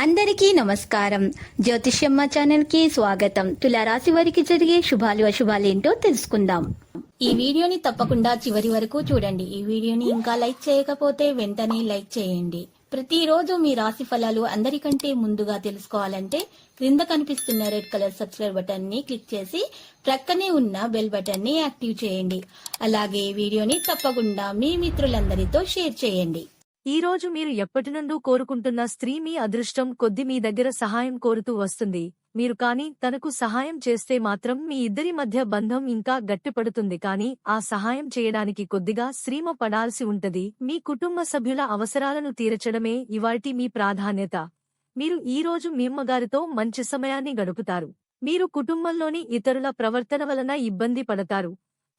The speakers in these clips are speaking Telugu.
అందరికీ నమస్కారం. జ్యోతిష్యమ్మ ఛానల్ కి స్వాగతం. తులారాశి వారికి జరిగే శుభాలు అశుభాలేంటో తెలుసుకుందాం. ఈ వీడియోని తప్పకుండా చివరి వరకు చూడండి. ఈ వీడియోని ఇంకా లైక్ చేయకపోతే వెంటనే లైక్ చేయండి. ప్రతిరోజు మీ రాశి ఫలాలు అందరికంటే ముందుగా తెలుసుకోవాలంటే క్రింద కనిపిస్తున్న రెడ్ కలర్ సబ్స్క్రైబ్ బటన్ ని క్లిక్ చేసి ప్రక్కనే ఉన్న బెల్ బటన్ ని యాక్టివ్ చేయండి. అలాగే వీడియోని తప్పకుండా మీ మిత్రులందరితో షేర్ చేయండి. ఈ రోజు మీరు ఎప్పటినుండూ కోరుకుంటున్న స్త్రీ మీ అదృష్టం కొద్ది మీ దగ్గర సహాయం కోరుతూ వస్తుంది. మీరు కానీ తనకు సహాయం చేస్తే మాత్రం మీ ఇద్దరి మధ్య బంధం ఇంకా గట్టిపడుతుంది. కానీ ఆ సహాయం చేయడానికి కొద్దిగా శ్రమ పడాల్సి ఉంటది. మీ కుటుంబ సభ్యుల అవసరాలను తీర్చడమే ఇవాల్టి మీ ప్రాధాన్యత. మీరు ఈ రోజు మీ అమ్మగారితో మంచి సమయాన్ని గడుపుతారు. మీరు కుటుంబంలోని ఇతరుల ప్రవర్తన వలన ఇబ్బంది పడతారు.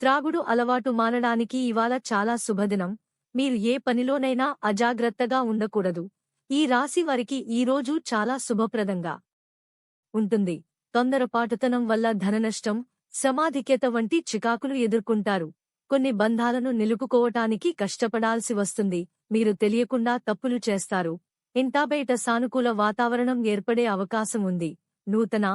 త్రాగుడు అలవాటు మానడానికి ఇవాళ చాలా శుభదినం. మీరు ఏ పనిలోనైనా అజాగ్రత్తగా ఉండకూడదు. ఈ రాశి వారికి ఈ రోజు చాలా శుభప్రదంగా ఉంటుంది. తొందరపాటుతనం వల్ల ధననష్టం, శ్రమాధిక్యత వంటి చికాకులు ఎదుర్కొంటారు. కొన్ని బంధాలను నిలుపుకోవటానికి కష్టపడాల్సి వస్తుంది. మీరు తెలియకుండా తప్పులు చేస్తారు. ఇంటాబయట సానుకూల వాతావరణం ఏర్పడే అవకాశం ఉంది. నూతన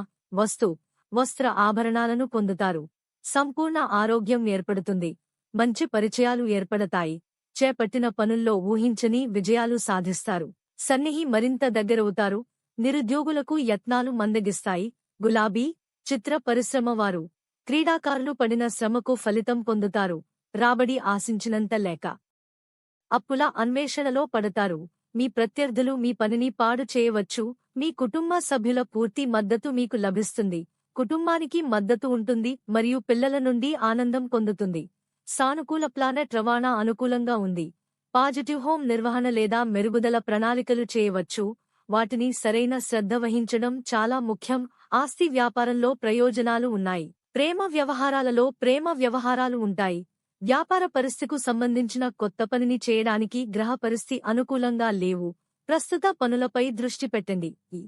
వస్త్ర ఆభరణాలను పొందుతారు. సంపూర్ణ ఆరోగ్యం ఏర్పడుతుంది. మంచి పరిచయాలు ఏర్పడతాయి. చేపట్టిన పనుల్లో ఊహించని విజయాలు సాధిస్తారు. సన్నిహి మరింత దగ్గరవుతారు. నిరుద్యోగులకు యత్నాలు మందగిస్తాయి. గులాబీ, చిత్ర పరిశ్రమ వారు, క్రీడాకారులు పడిన శ్రమకు ఫలితం పొందుతారు. రాబడి ఆశించినంత లేక అప్పుల అన్వేషణలో పడతారు. మీ ప్రత్యర్థులు మీ పనిని పాడు చేయవచ్చు. మీ కుటుంబ సభ్యుల పూర్తి మద్దతు మీకు లభిస్తుంది. కుటుంబానికి మద్దతు ఉంటుంది మరియు పిల్లల నుండి ఆనందం పొందుతుంది. సానుకూల ప్లానెట్ రవాణా అనుకూలంగా ఉంది. పాజిటివ్ హోమ్ నిర్వహణ లేదా మెరుగుదల ప్రణాళికలు చేయవచ్చు. వాటిని సరైన శ్రద్ధ వహించడం చాలా ముఖ్యం. ఆస్తి వ్యాపారంలో ప్రయోజనాలు ఉన్నాయి. ప్రేమ వ్యవహారాలు ఉంటాయి. వ్యాపార పరిస్థితికు సంబంధించిన కొత్త పనిని చేయడానికి గ్రహ పరిస్థితి అనుకూలంగా లేవు. ప్రస్తుత పనులపై దృష్టి పెట్టండి. ఈ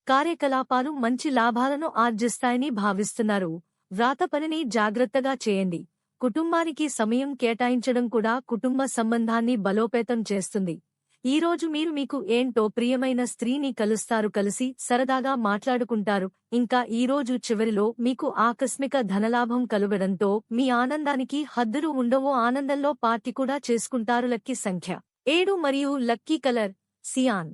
కార్యకలాపాలు మంచి లాభాలను ఆర్జిస్తాయని భావిస్తున్నారు. వ్రాత పనిని జాగ్రత్తగా చేయండి. కుటుంబానికి సమయం కేటాయించడం కూడా కుటుంబ సంబంధాన్ని బలోపేతం చేస్తుంది. ఈ రోజు మీరు మీకు ఏంటో ప్రియమైన స్త్రీని కలుస్తారు. కలిసి సరదాగా మాట్లాడుకుంటారు. ఇంకా ఈ రోజు చివరిలో మీకు ఆకస్మిక ధనలాభం కలుగడంతో మీ ఆనందానికి హద్దులు ఉండవు. ఆనందంలో పార్టీ కూడా చేసుకుంటారు. లక్కీ సంఖ్య 7 మరియు లక్కీ కలర్ సియాన్.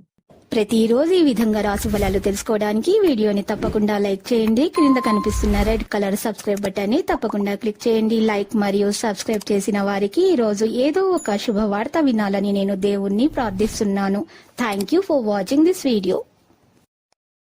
ప్రతిరోజు ఈ విధంగా రాశి ఫలాలు తెలుసుకోవడానికి వీడియోని తప్పకుండా లైక్ చేయండి. క్రింద కనిపిస్తున్న రెడ్ కలర్ సబ్స్క్రైబ్ బటన్ ని తప్పకుండా క్లిక్ చేయండి. లైక్ మరియు సబ్స్క్రైబ్ చేసిన వారికి ఈ రోజు ఏదో ఒక శుభవార్త వినాలని నేను దేవుణ్ణి ప్రార్థిస్తున్నాను. Thank you for watching this video.